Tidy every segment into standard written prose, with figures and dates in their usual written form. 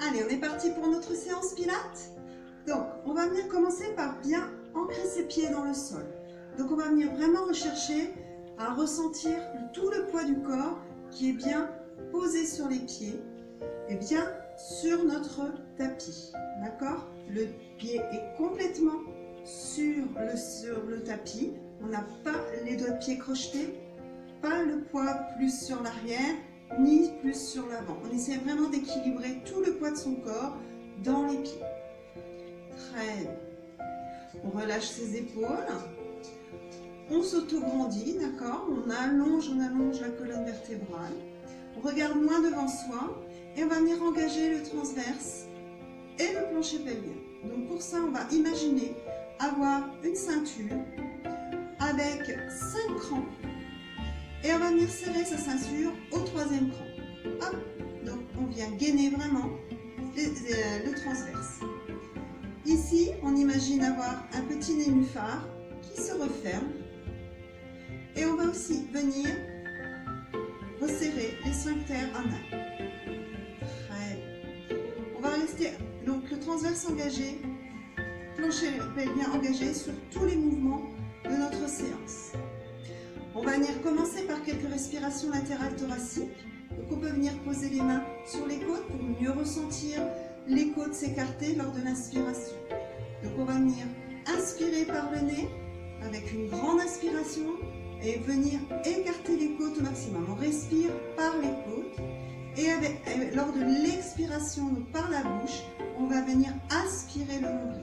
Allez, on est parti pour notre séance pilates. Donc, on va venir commencer par bien ancrer ses pieds dans le sol. Donc, on va venir vraiment rechercher à ressentir tout le poids du corps qui est bien posé sur les pieds et bien sur notre tapis. D'accord? Le pied est complètement sur le tapis. On n'a pas les doigts de pied crochetés, pas le poids plus sur l'arrière, ni plus sur l'avant. On essaie vraiment d'équilibrer tout le poids de son corps dans les pieds. Très bien. On relâche ses épaules. On s'auto-grandit, d'accord? On allonge la colonne vertébrale. On regarde moins devant soi et on va venir engager le transverse et le plancher pelvien. Donc pour ça, on va imaginer avoir une ceinture avec 5 crans et on va venir serrer sa ceinture au 3e cran. Hop, donc on vient gainer vraiment le transverse. Ici, on imagine avoir un petit nénuphar qui se referme et on va aussi venir resserrer les sphincters anal. Très bien. On va rester donc le transverse engagé, plancher pelvien engagé sur tous les mouvements de notre séance. On va venir commencer par quelques respirations latérales thoraciques. Donc on peut venir poser les mains sur les côtes pour mieux ressentir les côtes s'écarter lors de l'inspiration. Donc on va venir inspirer par le nez avec une grande inspiration et venir écarter les côtes au maximum. On respire par les côtes et lors de l'expiration, donc par la bouche, on va venir aspirer le nombril.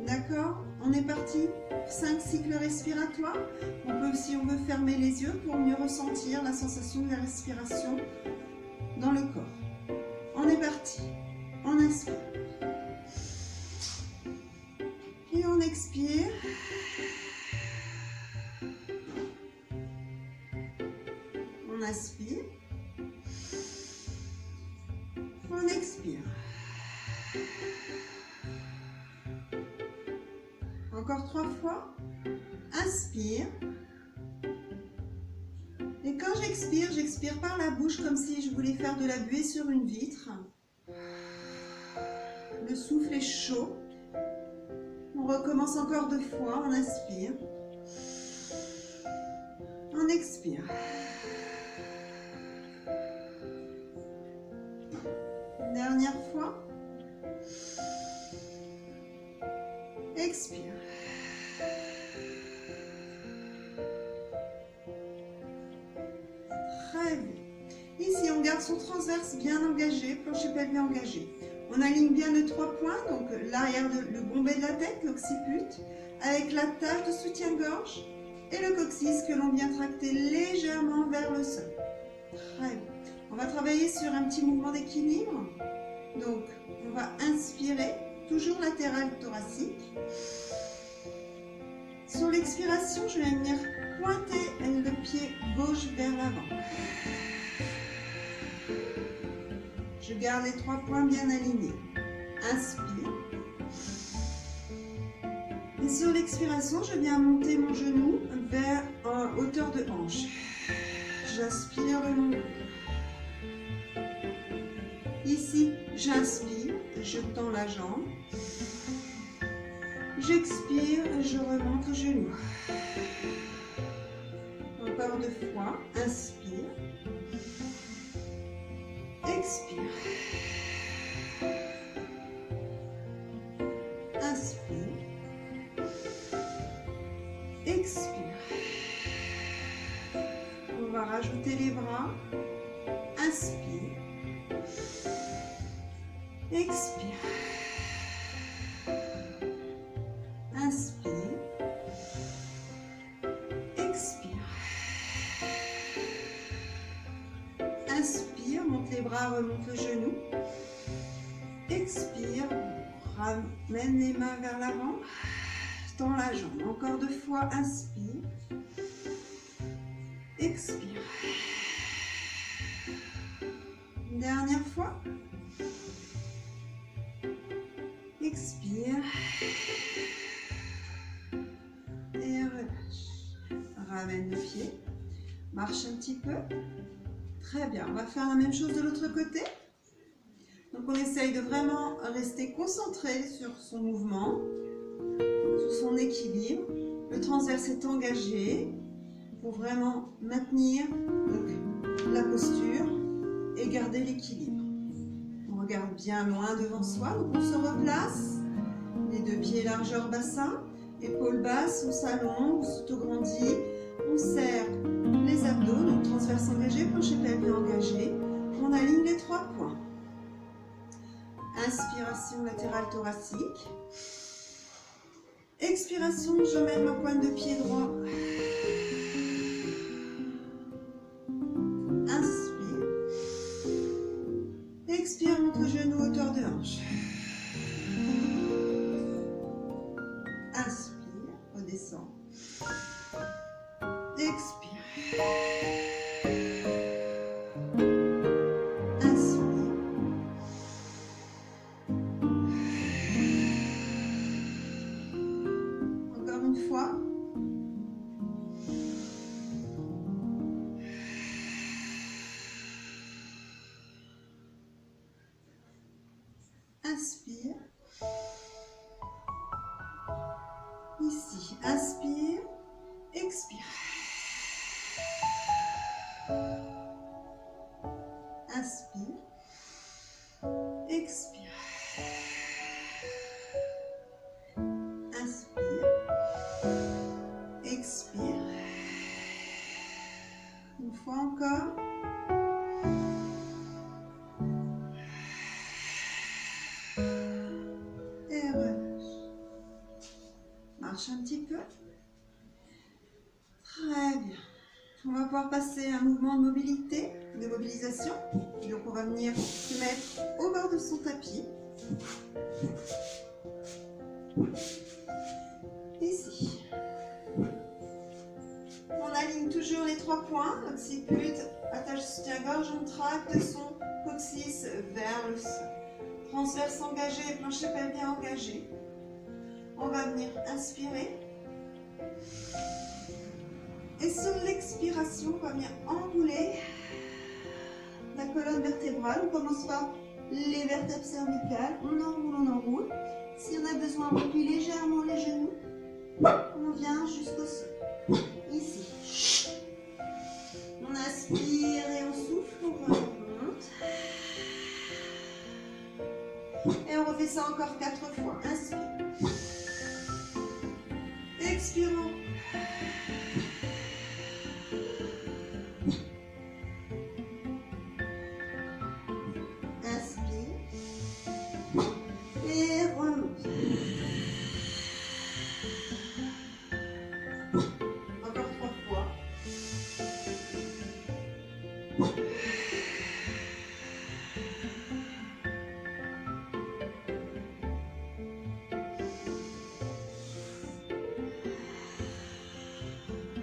D'accord? On est parti pour 5 cycles respiratoires. On peut, si on veut, fermer les yeux pour mieux ressentir la sensation de la respiration dans le corps. On est parti. On inspire. Et on expire. On inspire. On expire. Encore 3 fois. Inspire. Et quand j'expire, j'expire par la bouche comme si je voulais faire de la buée sur une vitre. Le souffle est chaud. On recommence encore 2 fois. On inspire. On expire. Une dernière fois. Expire. Très bien. Ici, on garde son transverse bien engagé, plancher pelvien engagé. On aligne bien les 3 points, donc l'arrière, le bombé de la tête, l'occiput, avec la tâche de soutien-gorge et le coccyx que l'on vient tracter légèrement vers le sol. Très bien. On va travailler sur un petit mouvement d'équilibre. Donc, on va inspirer, toujours latéral thoracique. Sur l'expiration, je vais venir pointer le pied gauche vers l'avant. Je garde les 3 points bien alignés. Inspire. Et sur l'expiration, je viens monter mon genou vers hauteur de hanche. J'inspire le long. Ici, j'inspire, je tends la jambe. J'expire, je remonte le genou. Encore 2 fois. Inspire. Expire. Inspire. Expire. On va rajouter les bras. Inspire. Expire. Inspire. Expire. Inspire, monte les bras, remonte le genou. Expire, ramène les mains vers l'avant. Tends la jambe. Encore 2 fois, inspire. Expire. Une dernière fois. Expire. Et relâche. Ramène le pied. Marche un petit peu. Très bien. On va faire la même chose de l'autre côté. Donc on essaye de vraiment rester concentré sur son mouvement, sur son équilibre. Le transverse est engagé pour vraiment maintenir donc, la posture et garder l'équilibre. On regarde bien loin devant soi, donc on se replace, les deux pieds largeur bassin, épaules basses, on s'allonge, on s'autograndit, on serre les abdos, donc transverse engagé, plancher pelvien engagé, on aligne les 3 points. Inspiration latérale thoracique. Expiration, je mène ma pointe de pied droit. Inspire. Expire, monte le genou hauteur de hanche. Inspire, redescend. Expire. Inspire. Encore une fois. Inspire. Ici, inspire, expire. Inspire, expire. Inspire, expire. Une fois encore. Et relâche. Marche un petit peu. Très bien. On va pouvoir passer à un mouvement de mobilité, de mobilisation. Donc on va venir se mettre au bord de son tapis. Ici. On aligne toujours les 3 points. Occiput, attache soutien-gorge, on tracte son coccyx vers le sol. Transverse engagé, plancher pelvien engagé. On va venir inspirer. Et sur l'expiration, on va venir enrouler la colonne vertébrale. On commence par les vertèbres cervicales. On enroule, on enroule. Si on a besoin, on replie légèrement les genoux. On vient jusqu'au sol. Ici. On inspire et on souffle. On remonte. Et on refait ça encore 4 fois. Inspire. Expirons. Et remonte. Encore 3 fois.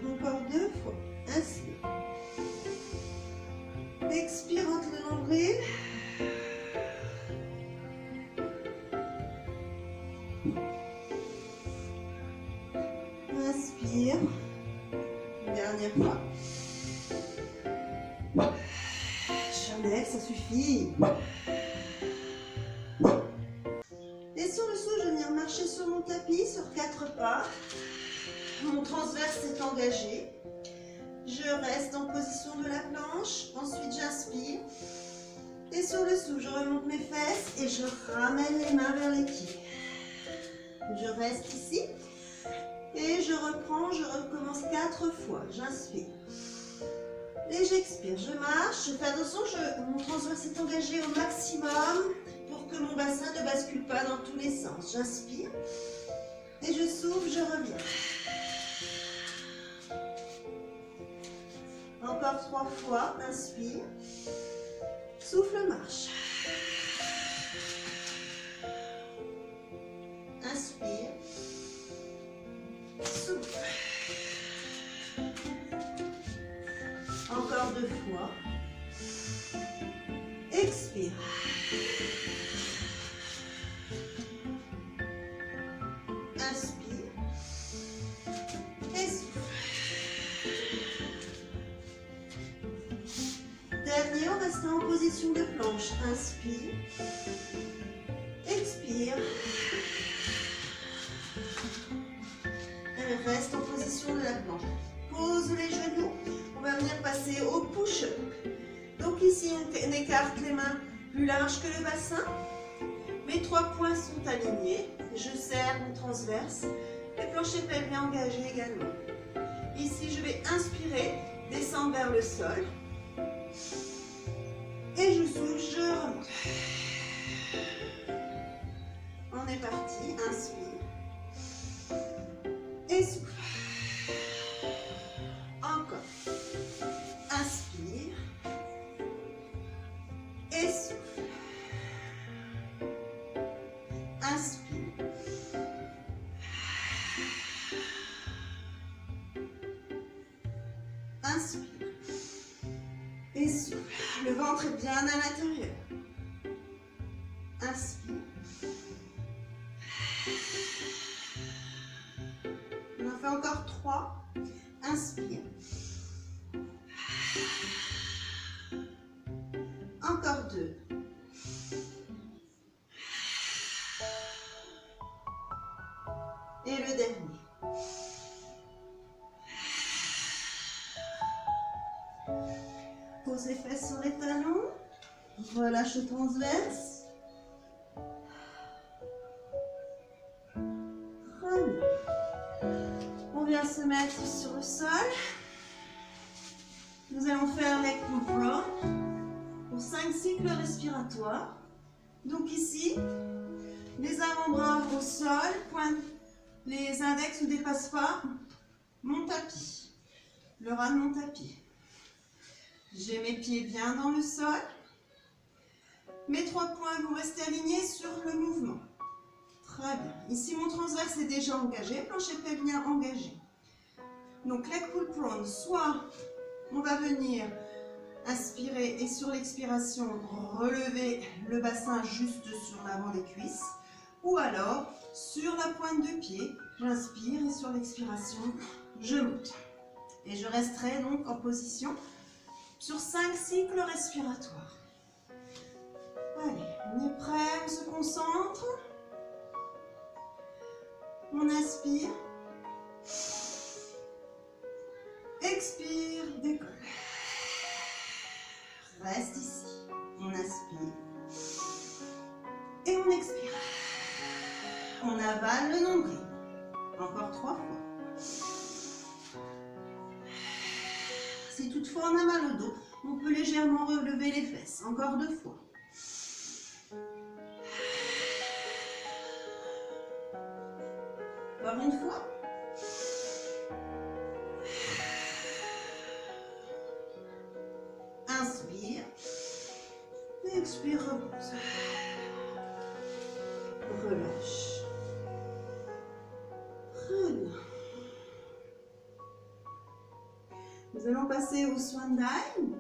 Encore 2 fois. Inspire. Expire entre le nombril. Inspire. Dernière fois. Jamais, ça suffit. Et sur le souffle, je vais venir marcher sur mon tapis sur 4 pas. Mon transverse est engagé. Je reste en position de la planche. Ensuite, j'inspire. Et sur le souffle, je remonte mes fesses et je ramène les mains vers les pieds. Je reste ici. Et je reprends, je recommence 4 fois. J'inspire. Et j'expire. Je marche. Je fais attention, mon transverse est engagé au maximum pour que mon bassin ne bascule pas dans tous les sens. J'inspire. Et je souffle, je reviens. Encore 3 fois. Inspire. Souffle, marche. Inspire. Souffle. Encore 2 fois. Expire. Inspire. Et souffle. Dernier, on reste en position position de planche. Inspire. Expire. Et reste en position de la planche. Pose les genoux. On va venir passer au push-up. Donc ici, on écarte les mains plus larges que le bassin. Mes 3 poings sont alignés. Je serre mon transverse. Les planchers pelviens engagés également. Ici, je vais inspirer, descendre vers le sol. Et je souffle, je remonte. On est parti. Inspire. Et souffle. Encore. Inspire. Et souffle. Inspire. Inspire. Et souffle. Le ventre est bien à l'intérieur. Inspire. On en fait encore 3. Inspire. Encore 2. Et le dernier. Pose les fesses sur les talons. Relâche le transverse. Remonte. On vient se mettre sur le sol. Nous allons faire les pull prone pour 5 cycles respiratoires. Donc ici, les avant-bras au sol, les index ne dépassent pas mon tapis, le ras de mon tapis. J'ai mes pieds bien dans le sol. Mes 3 poings vont rester alignés sur le mouvement. Très bien. Ici, mon transverse est déjà engagé, plancher pelvien engagé. Donc, leg pull prone, soit on va venir inspirer et sur l'expiration, relever le bassin juste sur l'avant des cuisses. Ou alors, sur la pointe de pied, j'inspire et sur l'expiration, je monte. Et je resterai donc en position sur 5 cycles respiratoires. Allez, on est prêt, on se concentre. On inspire. Expire, décolle. Reste ici. On inspire. Et on expire. On avale le nombril. Encore 3 fois. Si toutefois on a mal au dos, on peut légèrement relever les fesses. Encore 2 fois. Encore une fois. Inspire. Expire, repose. Relâche. Très bien. Nous allons passer au swan dive.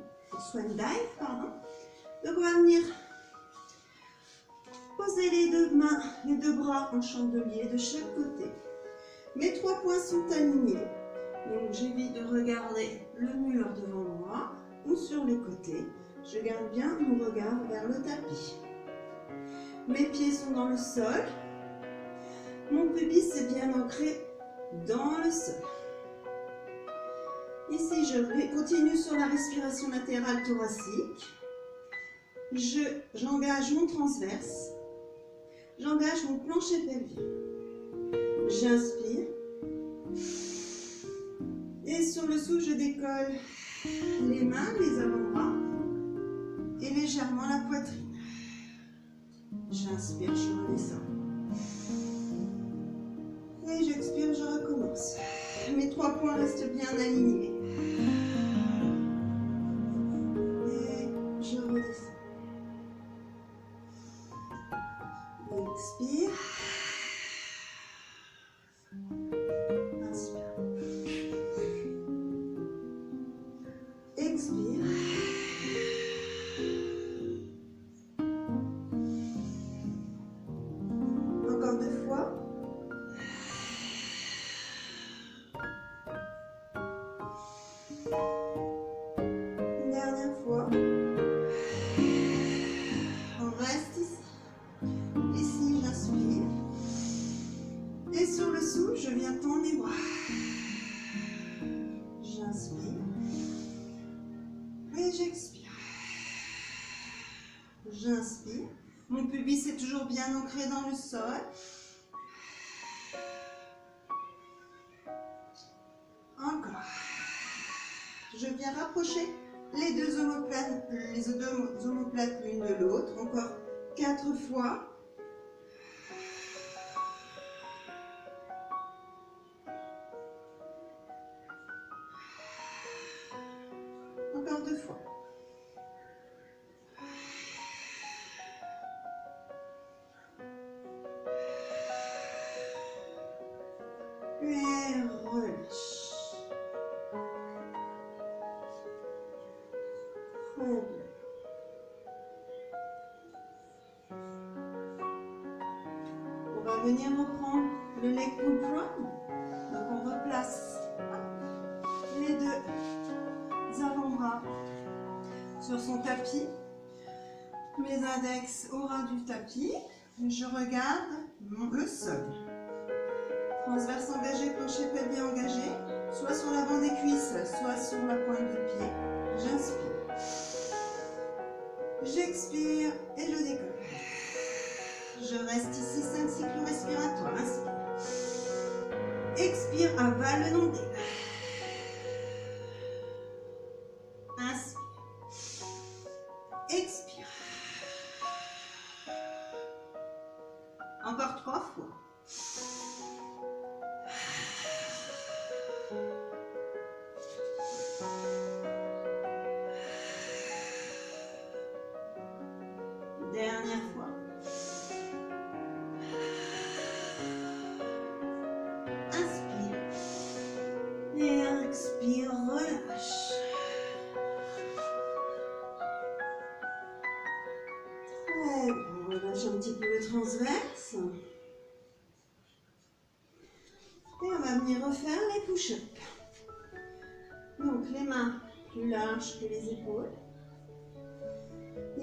Donc on va venir poser les 2 mains, les 2 bras en chandelier de chaque côté. Mes 3 poings sont alignés. Donc j'évite de regarder le mur devant moi ou sur les côtés. Je garde bien mon regard vers le tapis. Mes pieds sont dans le sol. Mon pubis est bien ancré dans le sol. Ici, je continue sur la respiration latérale thoracique. J'engage mon transverse. J'engage mon plancher pelvien. J'inspire. Et sur le souffle, je décolle les mains, les avant-bras et légèrement la poitrine. J'inspire, je redescends. Et j'expire, je recommence. Mes 3 points restent bien alignés. Et je redescends. Expire. Inspire. Expire. Encore 2 fois. Une dernière fois. J'inspire. Mon pubis est toujours bien ancré dans le sol. Encore. Je viens rapprocher les deux omoplates l'une de l'autre. Encore 4 fois. Encore 2 fois. Et relâche. Très bien. On va venir reprendre le leg pull prone. Donc on replace les deux avant-bras sur son tapis. Mes index au ras du tapis. Je regarde le sol. Transverse engagé, plancher pelvien engagé, soit sur l'avant des cuisses, soit sur la pointe de pied. J'inspire. J'expire et je décolle. Je reste ici 5 cycles respiratoires. Inspire. Expire, avale le nombril. Inspire. Expire. Encore 3 fois. Dernière fois. Inspire. Et expire, relâche. Très bien, on relâche un petit peu le transverse. Et on va venir refaire les push-ups. Donc les mains plus larges que les épaules.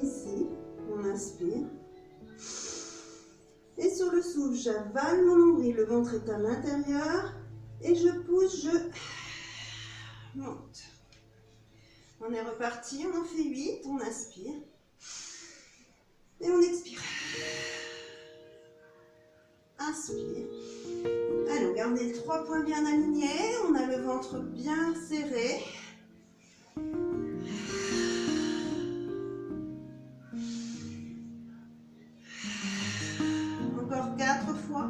Ici, on inspire. Et sur le souffle, j'avale mon nombril, le ventre est à l'intérieur. Et je pousse, je monte. On est reparti, on en fait 8, on inspire. Et on expire. Inspire. Allez, gardez les 3 points bien alignés. On a le ventre bien serré. Encore 4 fois.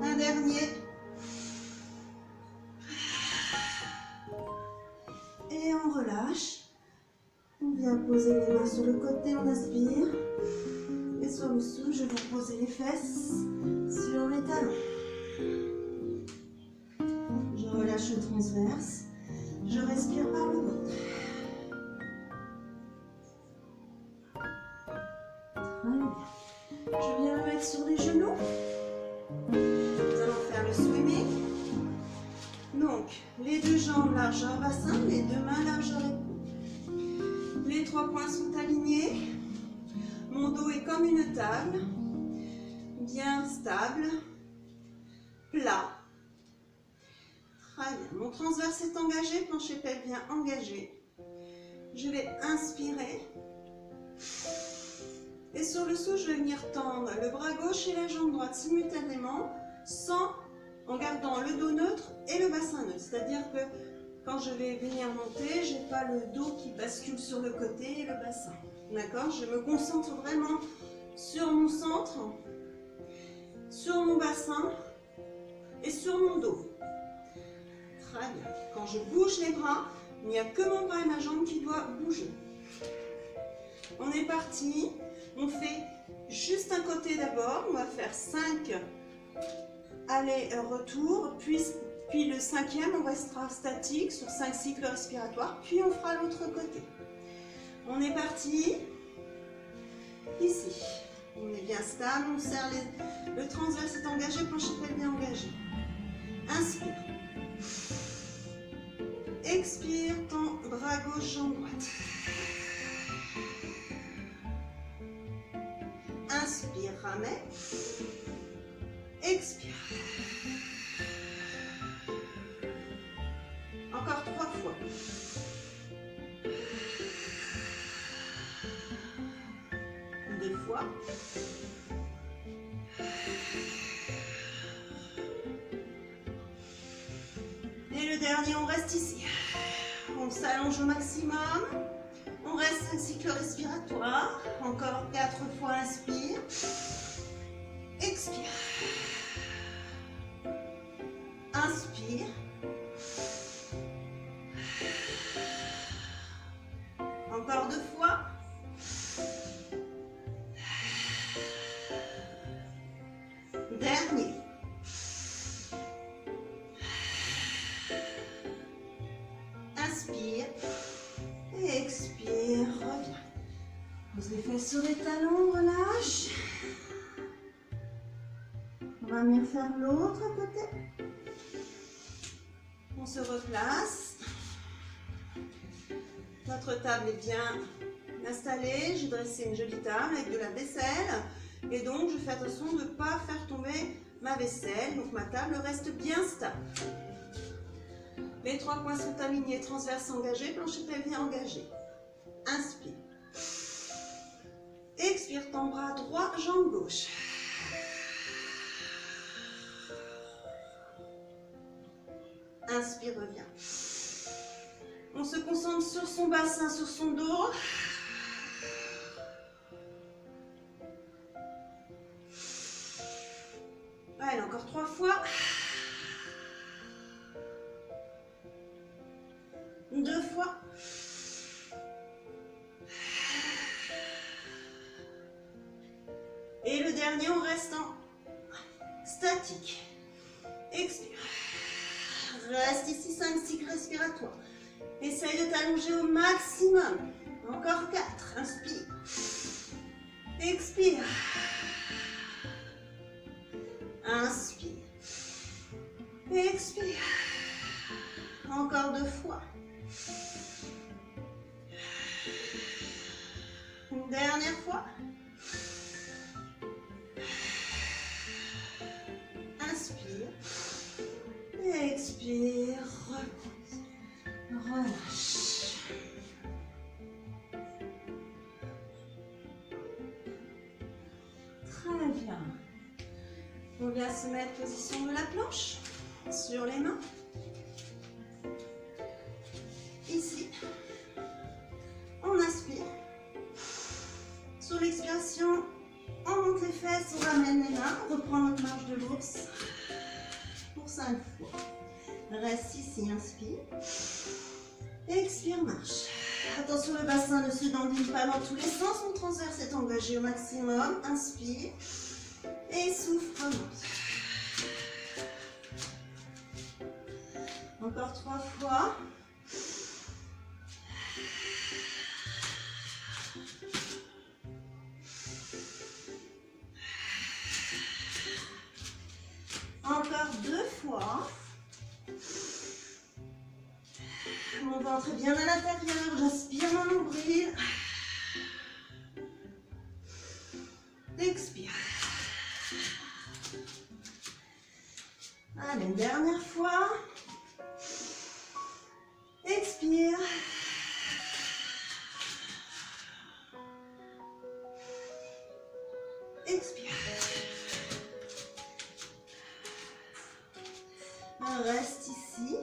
Un dernier. Et on relâche. On vient poser les mains sur le côté, on inspire. Et sur le souffle, je vais poser les fesses sur les talons. Je relâche le transverse. Je respire par le ventre. Très bien. Je viens me mettre sur les genoux. Nous allons faire le swimming. Donc, les deux jambes largeur bassin, les deux mains largeur épaule. Les 3 points sont alignés. Mon dos est comme une table, bien stable, plat. Très bien. Mon transverse est engagé, plancher pelvien engagé. Je vais inspirer. Et sur le souffle, je vais venir tendre le bras gauche et la jambe droite simultanément, en gardant le dos neutre et le bassin neutre. C'est-à-dire que quand je vais venir monter, je n'ai pas le dos qui bascule sur le côté et le bassin. D'accord? Je me concentre vraiment sur mon centre, sur mon bassin et sur mon dos. Très bien. Quand je bouge les bras, il n'y a que mon bras et ma jambe qui doivent bouger. On est parti. On fait juste un côté d'abord. On va faire 5 allers-retours. Puis le 5e, on restera statique sur 5 cycles respiratoires. Puis on fera l'autre côté. On est parti. Ici. On est bien stable. On serre le transverse est engagé, plancher pelvien engagé. Inspire. Expire, tends bras gauche, jambe droite. Inspire, ramène. Expire. Encore 3 fois. Deux fois. Et le dernier, on reste ici. On s'allonge au maximum. On reste un cycle respiratoire. Encore 4 fois, inspire. Expire. Inspire. Encore 2 fois. Dernier. Inspire. Et expire. Reviens. Pose les fesses sur les talons, relâche. On va venir faire l'autre côté. On se replace. Notre table est bien installée. J'ai dressé une jolie table avec de la vaisselle. Et donc, je fais attention de ne pas faire tomber ma vaisselle. Donc, ma table reste bien stable. Les 3 points sont alignés, transverse engagé, plancher pelvien engagé. Inspire. Expire ton bras droit, jambe gauche. Inspire, reviens. On se concentre sur son bassin, sur son dos. Allez, encore 3 fois. 2 fois. Et le dernier, on reste en statique. Expire. Reste ici 5 cycles respiratoires. Essaye de t'allonger au maximum. Encore 4. Inspire. Expire. Inspire. Expire. Encore 2 fois. Une dernière fois. Inspire. Expire. Repose. Relâche. Très bien. On vient se mettre position de la planche sur les mains. Ici. On inspire. Sur l'expiration, on monte les fesses, on ramène les mains, on reprend notre marche de l'ours pour 5 fois. Reste ici, inspire. Expire, marche. Attention, le bassin ne se dandine pas dans tous les sens. Mon transverse est engagé au maximum. Inspire. Et souffle, remonte. Encore 3 fois. Encore 2 fois. Mon ventre est bien à l'intérieur. J'aspire mon nombril. Expire. Allez, une dernière fois. Expire. Expire. On reste ici.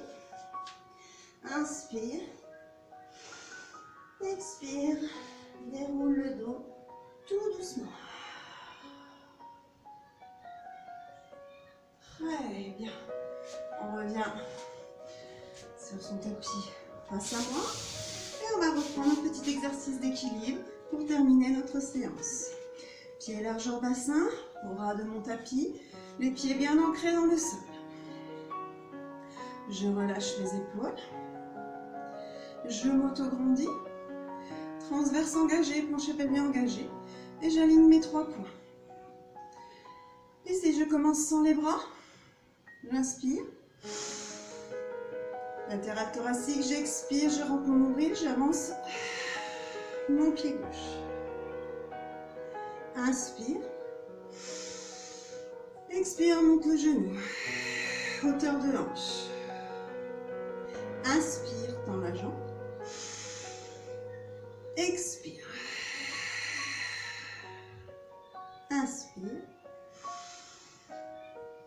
Inspire. Expire. Déroule le dos tout doucement. Très bien. On revient sur son tapis face à moi. Et on va reprendre un petit exercice d'équilibre pour terminer notre séance. Pieds largeur bassin, au ras de mon tapis, les pieds bien ancrés dans le sol. Je relâche les épaules. Je m'auto-grandis. Transverse engagé, plancher pelvien engagé. Et j'aligne mes 3 points. Ici, je commence sans les bras. J'inspire. Latéral thoracique, j'expire, je rentre mon nombril, j'avance mon pied gauche. Inspire. Expire, monte le genou. Hauteur de hanche. Inspire, tends la jambe. Expire. Inspire.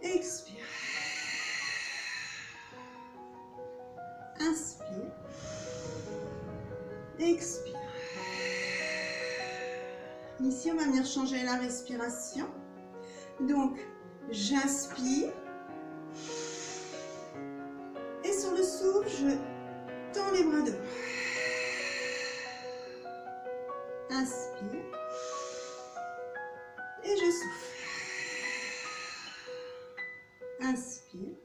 Expire. Inspire. Expire. Ici, on va venir changer la respiration. Donc, j'inspire. Et sur le souffle, je tends les bras devant. Inspire. Et je souffle. Inspire.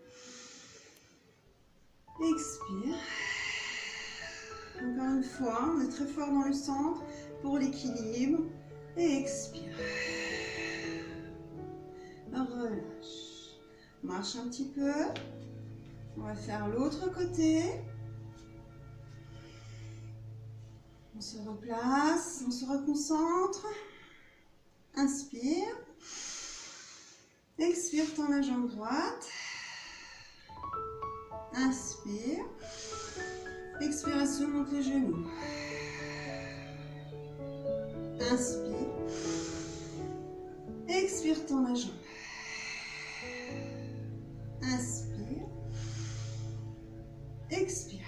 Expire. Encore une fois, on est très fort dans le centre pour l'équilibre. Et expire. Relâche. Marche un petit peu. On va faire l'autre côté. On se replace, on se reconcentre. Inspire. Expire, tends la jambe droite. Inspire. Expiration, monte les genoux. Inspire. Expire, tends la jambe. Inspire. Expire.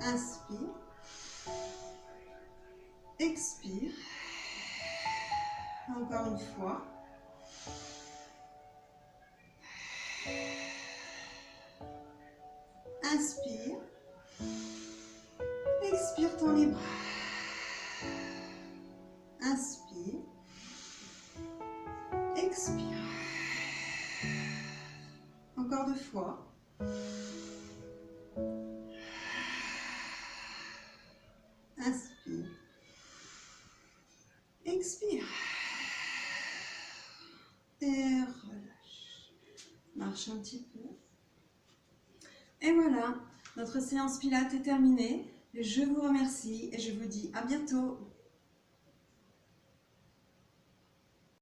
Inspire. Expire. Encore une fois. Inspire. Expire, tends les bras. Inspire. Expire. Encore deux fois. Inspire. Expire. Et relâche. Marche un petit peu. Et voilà, notre séance Pilates est terminée. Je vous remercie et je vous dis à bientôt.